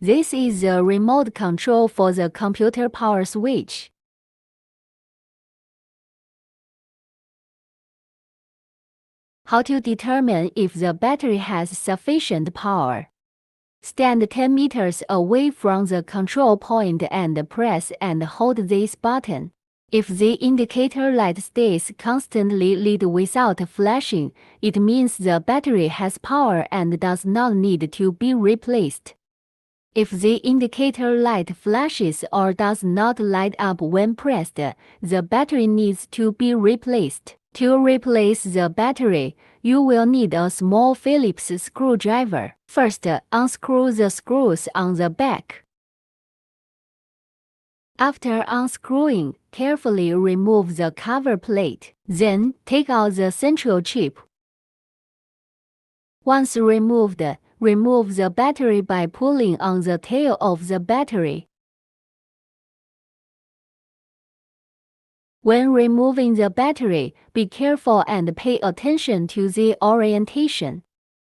This is the remote control for the computer power switch. How to determine if the battery has sufficient power? Stand 10 meters away from the control point and press and hold this button. If the indicator light stays constantly lit without flashing, it means the battery has power and does not need to be replaced. If the indicator light flashes or does not light up when pressed, the battery needs to be replaced. To replace the battery, you will need a small Phillips screwdriver. First, unscrew the screws on the back. After unscrewing, carefully remove the cover plate. Then, take out the central chip. Once removed, remove the battery by pulling on the tail of the battery. When removing the battery, be careful and pay attention to the orientation.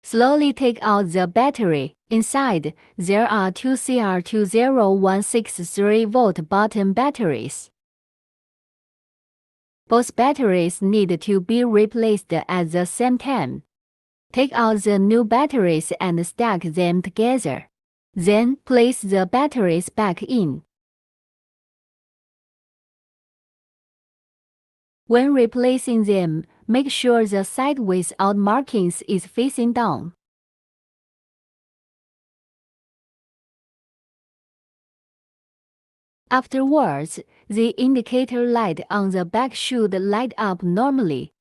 Slowly take out the battery. Inside, there are two CR20163 volt bottom batteries. Both batteries need to be replaced at the same time. Take out the new batteries and stack them together. Then, place the batteries back in. When replacing them, make sure the side without markings is facing down. Afterwards, the indicator light on the back should light up normally.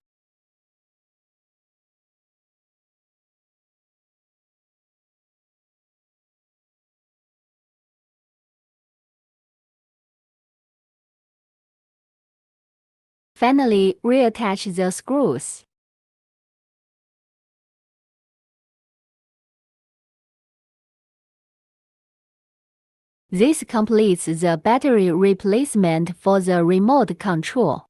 Finally, reattach the screws. This completes the battery replacement for the remote control.